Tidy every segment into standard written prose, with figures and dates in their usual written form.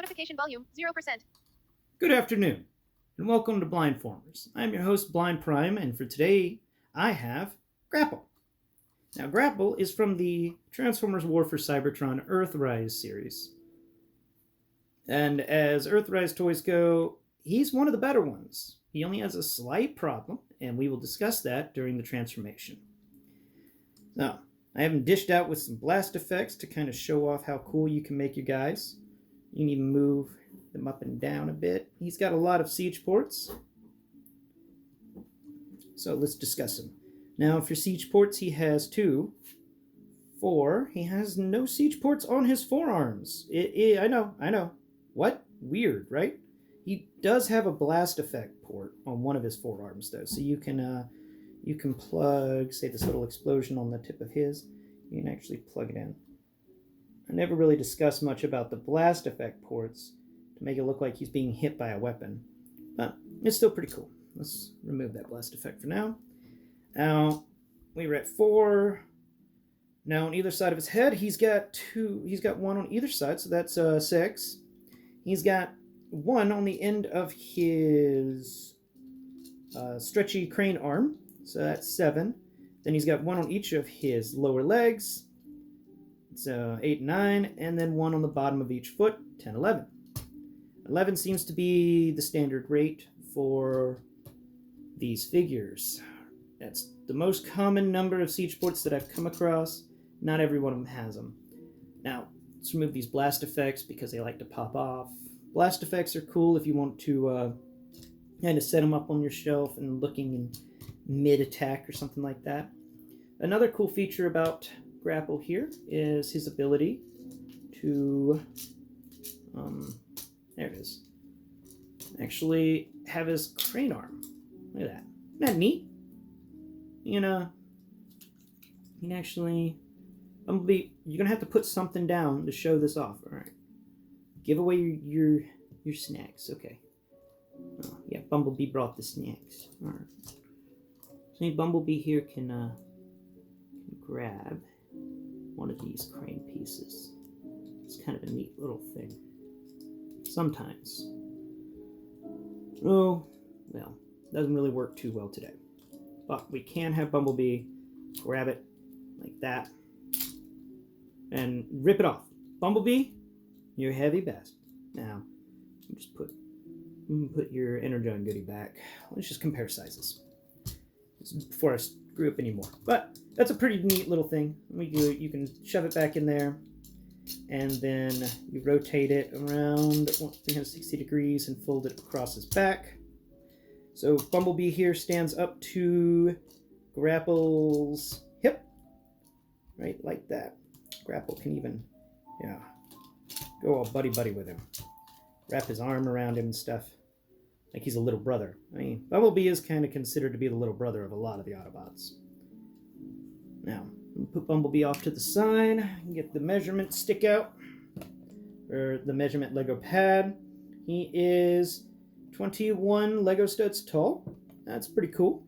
Notification volume 0%. Good afternoon, and welcome to Blindformers. I'm your host, Blind Prime, and for today, I have Grapple. Now, Grapple is from the Transformers War for Cybertron Earthrise series. And as Earthrise toys go, he's one of the better ones. He only has a slight problem, and we will discuss that during the transformation. Now, I have him dished out with some blast effects to kind of show off how cool you can make your guys. You can even move them up and down a bit. He's got a lot of siege ports. So let's discuss him. Now, for siege ports, he has 2. 4. He has no siege ports on his forearms. I know. What? Weird, right? He does have a blast effect port on one of his forearms, though. So you can plug, say, this little explosion on the tip of his. You can actually plug it in. I never really discussed much about the blast effect ports to make it look like he's being hit by a weapon. But it's still pretty cool. Let's remove that blast effect for now. Now, we were at 4. Now, on either side of his head, he's got 2. He's got 1 on either side, so that's 6. He's got 1 on the end of his stretchy crane arm, so that's 7. Then he's got 1 on each of his lower legs, so 8 and 9, and then 1 on the bottom of each foot, 10, 11. 11 seems to be the standard rate for these figures. That's the most common number of siege ports that I've come across. Not every one of them has them. Now, let's remove these blast effects because they like to pop off. Blast effects are cool if you want to kind of set them up on your shelf and looking in mid-attack or something like that. Another cool feature about Grapple here is his ability to, there it is, actually have his crane arm. Look at that. Isn't that neat? You can actually, Bumblebee, you're going to have to put something down to show this off. All right. Give away your snacks. Okay. Oh, yeah, Bumblebee brought the snacks. All right. So Bumblebee here can grab one of these crane pieces. It's kind of a neat little thing. Sometimes. Oh, well, doesn't really work too well today. But we can have Bumblebee grab it like that and rip it off. Bumblebee, you're a heavy bastard. Now, just put your Energon goodie back. Let's just compare sizes before I screw up anymore. But that's a pretty neat little thing. You can shove it back in there, and then you rotate it around 360 degrees and fold it across his back. So Bumblebee here stands up to Grapple's hip, right, like that. Grapple can even, go all buddy-buddy with him. Wrap his arm around him and stuff, like he's a little brother. I mean, Bumblebee is kind of considered to be the little brother of a lot of the Autobots. Now, put Bumblebee off to the side, get the measurement stick out, or the measurement Lego pad. He is 21 Lego studs tall. That's pretty cool.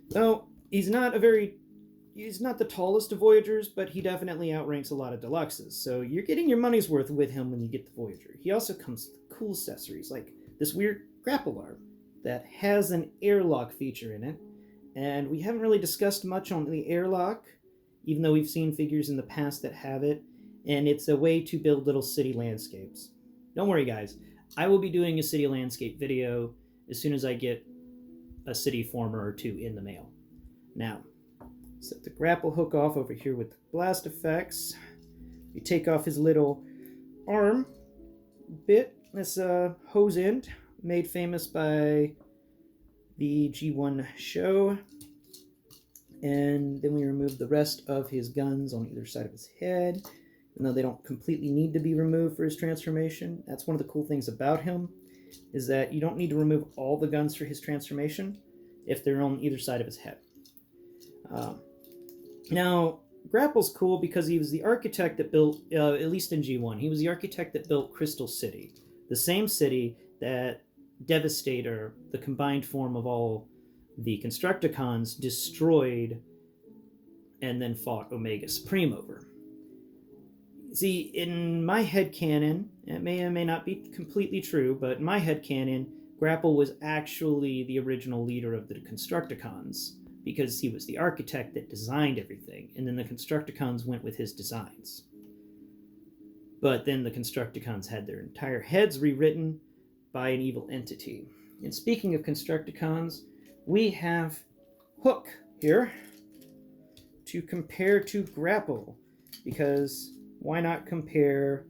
So, he's not the tallest of Voyagers, but he definitely outranks a lot of Deluxes. So you're getting your money's worth with him when you get the Voyager. He also comes with cool accessories, like this weird grapple arm that has an airlock feature in it. And we haven't really discussed much on the airlock, even though we've seen figures in the past that have it. And it's a way to build little city landscapes. Don't worry, guys. I will be doing a city landscape video as soon as I get a city former or 2 in the mail. Now, set the grapple hook off over here with the blast effects. You take off his little arm bit, this hose end, made famous by the G1 show. And then we remove the rest of his guns on either side of his head. Even though they don't completely need to be removed for his transformation. That's one of the cool things about him, is that you don't need to remove all the guns for his transformation if they're on either side of his head. Now, Grapple's cool because he was the architect that built, at least in G1, he was the architect that built Crystal City. The same city that Devastator, the combined form of all the Constructicons, destroyed and then fought Omega Supreme over. See, in my headcanon, it may or may not be completely true, but in my headcanon, Grapple was actually the original leader of the Constructicons because he was the architect that designed everything, and then the Constructicons went with his designs. But then the Constructicons had their entire heads rewritten by an evil entity. And speaking of Constructicons, we have Hook here to compare to Grapple, because why not compare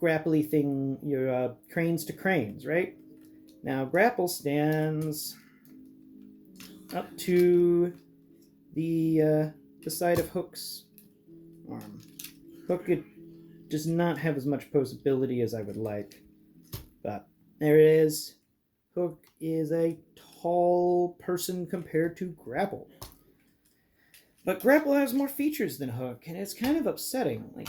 grapply thing, your cranes to cranes, right? Now, Grapple stands up to the side of Hook's arm. Hook does not have as much posability as I would like, but there it is. Hook is a tall person compared to Grapple. But Grapple has more features than Hook, and it's kind of upsetting. Like,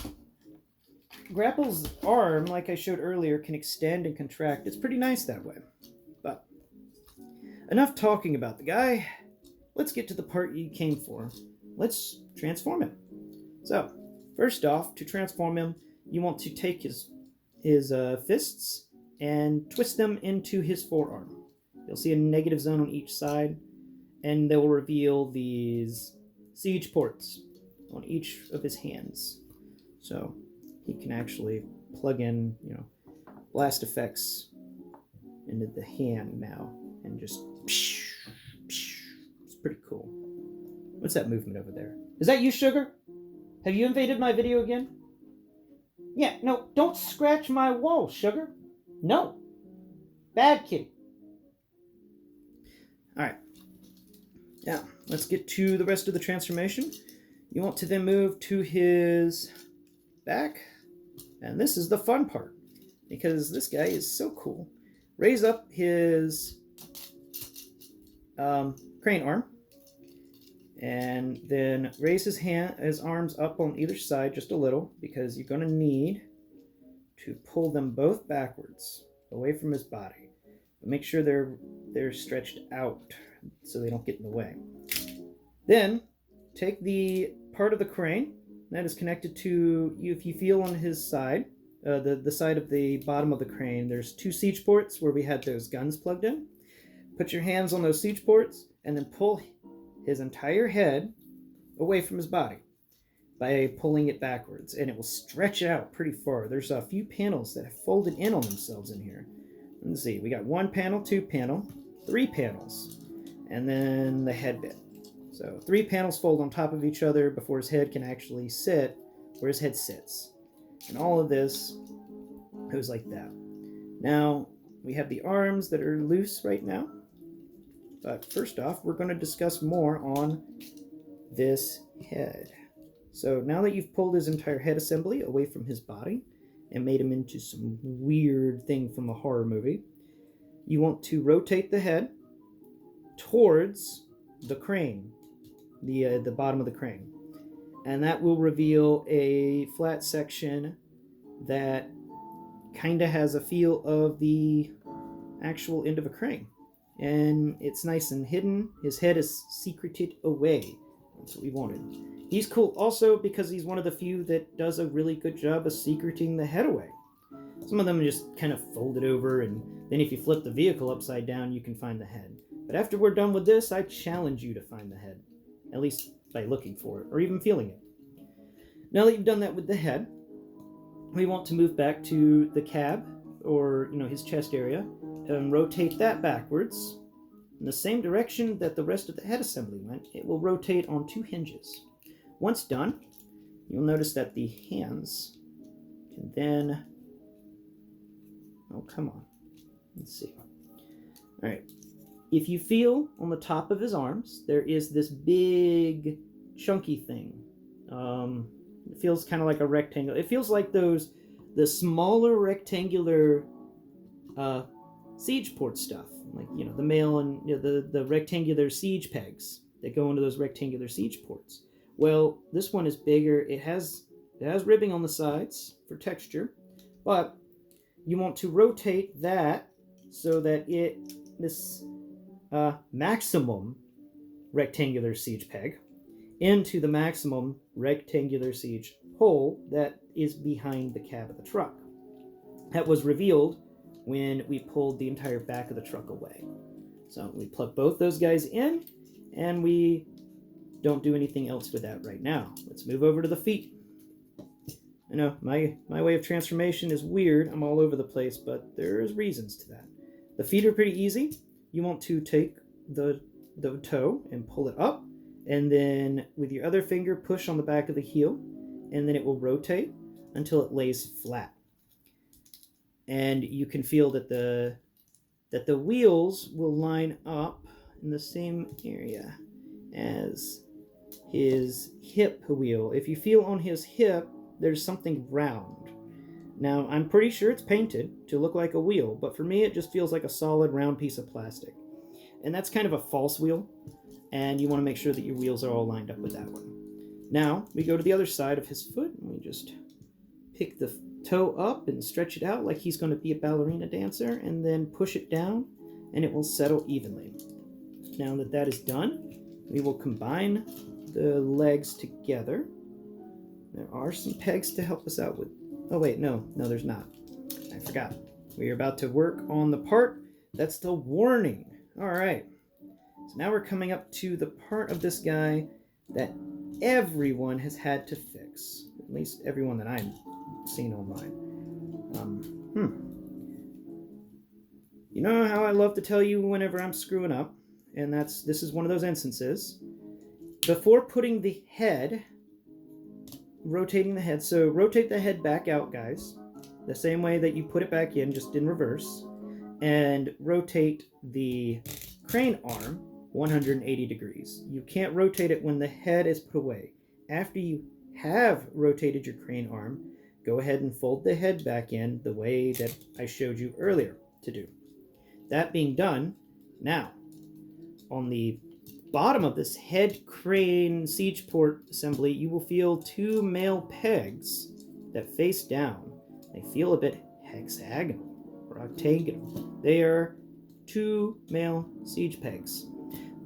Grapple's arm, like I showed earlier, can extend and contract. It's pretty nice that way. But enough talking about the guy. Let's get to the part you came for. Let's transform him. So, first off, to transform him, you want to take his fists and twist them into his forearm. You'll see a negative zone on each side, and they will reveal these siege ports on each of his hands. So he can actually plug in, blast effects into the hand now, and just it's pretty cool. What's that movement over there? Is that you, Sugar? Have you invaded my video again? Yeah, no, don't scratch my wall, Sugar. No. Bad kitty. Alright. Now, let's get to the rest of the transformation. You want to then move to his back. And this is the fun part, because this guy is so cool. Raise up his crane arm, and then raise his arms up on either side just a little, because you're going to need to pull them both backwards away from his body. But make sure they're stretched out so they don't get in the way. Then take the part of the crane that is connected to you. If you feel on his side, the side of the bottom of the crane, there's 2 siege ports where we had those guns plugged in. Put your hands on those siege ports and then pull his entire head away from his body by pulling it backwards, and it will stretch out pretty far. There's a few panels that have folded in on themselves in here. Let's see, we got 1 panel, 2 panel, 3 panels, and then the head bit. So 3 panels fold on top of each other before his head can actually sit where his head sits. And all of this goes like that. Now, we have the arms that are loose right now. But first off, we're going to discuss more on this head. So now that you've pulled his entire head assembly away from his body and made him into some weird thing from a horror movie, you want to rotate the head towards the crane, the bottom of the crane. And that will reveal a flat section that kind of has a feel of the actual end of a crane. And it's nice and hidden. His head is secreted away. That's what we wanted. He's cool also because he's one of the few that does a really good job of secreting the head away. Some of them just kind of fold it over, and then if you flip the vehicle upside down, you can find the head. But after we're done with this, I challenge you to find the head. At least by looking for it, or even feeling it. Now that you've done that with the head, we want to move back to the cab, or his chest area, and rotate that backwards in the same direction that the rest of the head assembly went. It will rotate on 2 hinges. Once done, you'll notice that the hands can then... Oh, come on. Let's see. All right. If you feel on the top of his arms, there is this big, chunky thing. It feels kind of like a rectangle. It feels like the smaller rectangular siege port stuff, like the mail and the rectangular siege pegs that go into those rectangular siege ports. Well, this one is bigger. It has ribbing on the sides for texture, but you want to rotate that so that this maximum rectangular siege peg into the maximum rectangular siege hole that is behind the cab of the truck. That was revealed when we pulled the entire back of the truck away. So we plug both those guys in, and we don't do anything else with that right now. Let's move over to the feet. I know my way of transformation is weird. I'm all over the place, but there's reasons to that. The feet are pretty easy. You want to take the toe and pull it up, and then with your other finger push on the back of the heel, and then it will rotate until it lays flat. And you can feel that the wheels will line up in the same area as his hip wheel. If you feel on his hip, there's something round. Now, I'm pretty sure it's painted to look like a wheel, but for me, it just feels like a solid round piece of plastic. And that's kind of a false wheel, and you want to make sure that your wheels are all lined up with that one. Now, we go to the other side of his foot, and we just pick the toe up and stretch it out like he's going to be a ballerina dancer, and then push it down, and it will settle evenly. Now that that is done, we will combine the legs together. There are some pegs to help us out with... Oh wait, no, there's not. I forgot. We are about to work on the part that's the warning. All right. So now we're coming up to the part of this guy that everyone has had to fix. At least everyone that I've seen online. You know how I love to tell you whenever I'm screwing up, and this is one of those instances. Before putting the head, rotating the head, so rotate the head back out, guys, the same way that you put it back in, just in reverse, and rotate the crane arm 180 degrees. You can't rotate it when the head is put away. After you have rotated your crane arm, go ahead and fold the head back in the way that I showed you earlier to do. That being done, now, on the bottom of this head crane siege port assembly, you will feel two male pegs that face down. They feel a bit hexagonal or octagonal. They are two male siege pegs.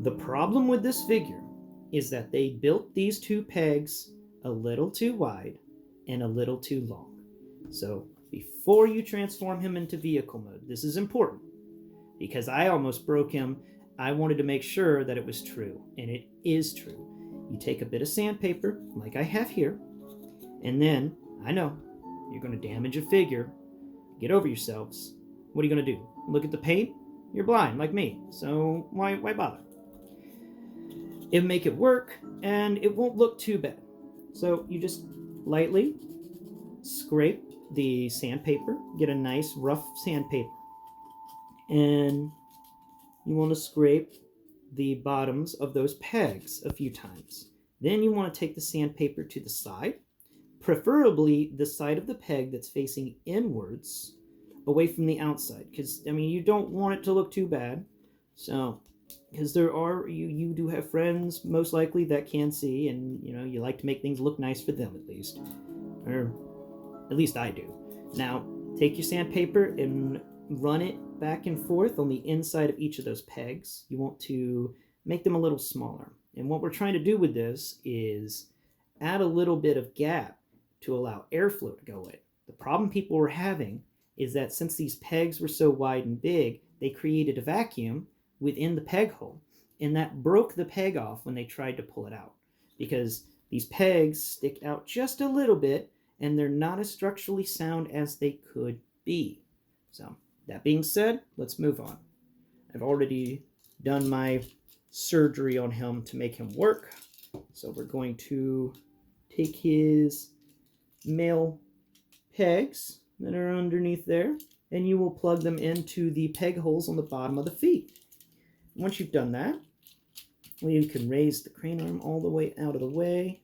The problem with this figure is that they built these two pegs a little too wide and a little too long. So before you transform him into vehicle mode, this is important because I almost broke him. I wanted to make sure that it was true, and it is true. You take a bit of sandpaper, like I have here, and then, I know, you're going to damage a figure. Get over yourselves. What are you going to do? Look at the paint? You're blind, like me, so why bother? It'll make it work, and it won't look too bad. So you just lightly scrape the sandpaper, get a nice rough sandpaper, and you want to scrape the bottoms of those pegs a few times. Then you want to take the sandpaper to the side, preferably the side of the peg that's facing inwards, away from the outside, because you don't want it to look too bad. So, because you do have friends most likely that can see, and you like to make things look nice for them at least, or at least I do. Now, take your sandpaper and run it back and forth on the inside of each of those pegs. You want to make them a little smaller. And what we're trying to do with this is add a little bit of gap to allow airflow to go in. The problem people were having is that since these pegs were so wide and big, they created a vacuum within the peg hole, and that broke the peg off when they tried to pull it out, because these pegs stick out just a little bit and they're not as structurally sound as they could be. So that being said, let's move on. I've already done my surgery on him to make him work. So we're going to take his male pegs that are underneath there, and you will plug them into the peg holes on the bottom of the feet. Once you've done that, you can raise the crane arm all the way out of the way.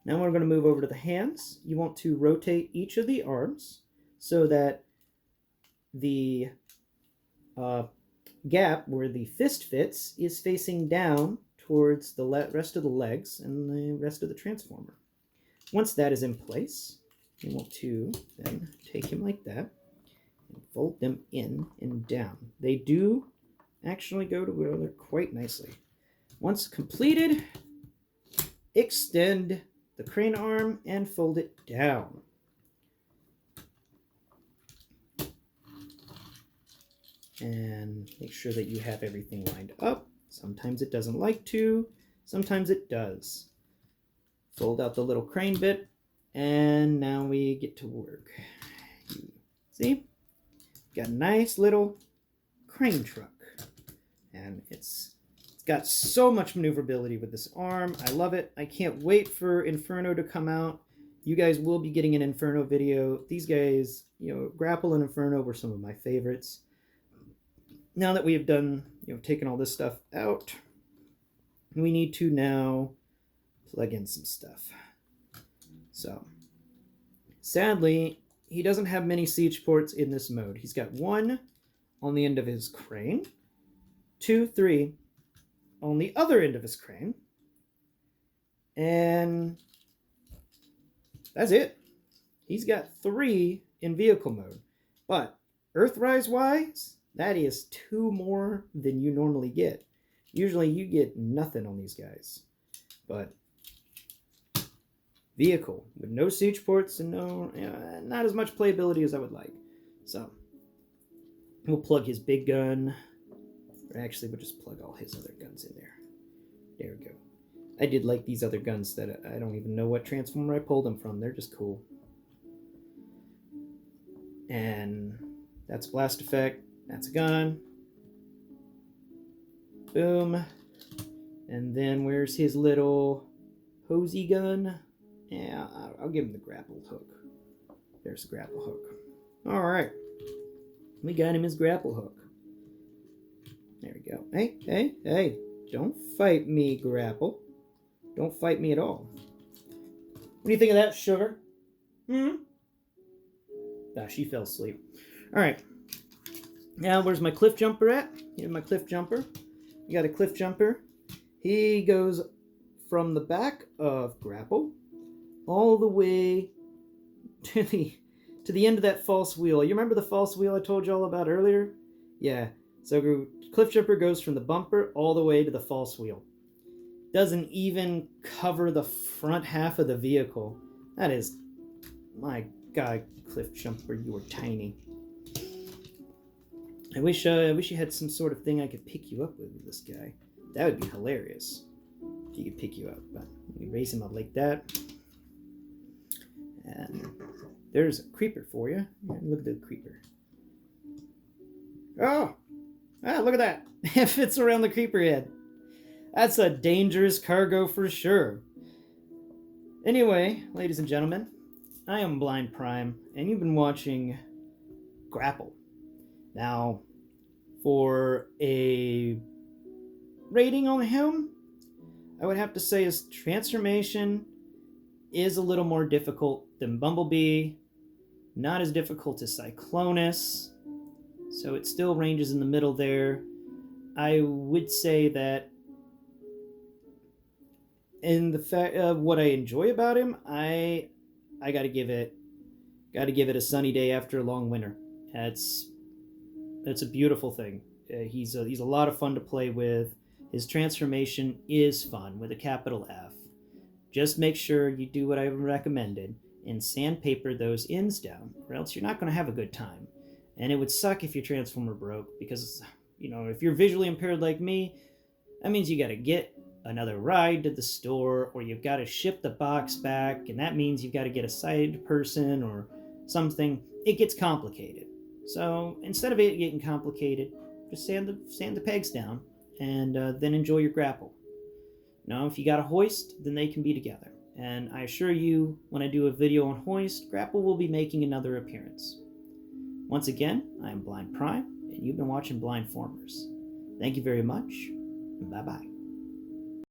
Now we're going to move over to the hands. You want to rotate each of the arms so that the gap where the fist fits is facing down towards the rest of the legs and the rest of the transformer. Once that is in place, you want to then take him like that and fold them in and down. They do actually go together quite nicely. Once completed, extend the crane arm and fold it down. And make sure that you have everything lined up. Sometimes it doesn't like to, sometimes it does. Fold out the little crane bit, and now we get to work. See? Got a nice little crane truck. And it's got so much maneuverability with this arm. I love it. I can't wait for Inferno to come out. You guys will be getting an Inferno video. These guys, Grapple and Inferno were some of my favorites. Now that we have done, taken all this stuff out, we need to now plug in some stuff. So, sadly, he doesn't have many siege ports in this mode. He's got one on the end of his crane, 2, 3 on the other end of his crane, and that's it. He's got 3 in vehicle mode, but Earthrise-wise, that is 2 more than you normally get. Usually you get nothing on these guys. But vehicle with no siege ports and not as much playability as I would like. So we'll plug his big gun. Or actually, we'll just plug all his other guns in there. There we go. I did like these other guns that I don't even know what Transformer I pulled them from. They're just cool. And that's a blast effect. That's a gun. Boom. And then where's his little hosey gun? Yeah, I'll give him the grapple hook. There's the grapple hook. All right. We got him his grapple hook. There we go. Hey, hey, hey. Don't fight me, Grapple. Don't fight me at all. What do you think of that, Sugar? She fell asleep. All right. Now, where's my cliff jumper at? Here's my cliff jumper. You got a cliff jumper. He goes from the back of Grapple all the way to the end of that false wheel. You remember the false wheel I told you all about earlier? Yeah. So cliff jumper goes from the bumper all the way to the false wheel. Doesn't even cover the front half of the vehicle. That is, my God, cliff jumper, you were tiny. I wish you had some sort of thing I could pick you up with this guy. That would be hilarious if he could pick you up. But we raise him up like that. And there's a creeper for you. Look at the creeper. Oh! Ah, look at that. It fits around the creeper head. That's a dangerous cargo for sure. Anyway, ladies and gentlemen, I am Blind Prime, and you've been watching Grapple. Now, for a rating on him, I would have to say his transformation is a little more difficult than Bumblebee. Not as difficult as Cyclonus. So it still ranges in the middle there. I would say that in the fact of what I enjoy about him, I gotta give it a sunny day after a long winter. It's a beautiful thing. He's a lot of fun to play with. His transformation is fun with a capital F. Just make sure you do what I recommended and sandpaper those ends down, or else you're not going to have a good time. And it would suck if your transformer broke, because if you're visually impaired like me, that means you got to get another ride to the store, or you've got to ship the box back, and that means you've got to get a sighted person or something. It gets complicated. So instead of it getting complicated, just sand the pegs down, and then enjoy your grapple. Now, if you got a hoist, then they can be together. And I assure you, when I do a video on hoist, Grapple will be making another appearance. Once again, I am Blind Prime, and you've been watching Blindformers. Thank you very much, and bye-bye.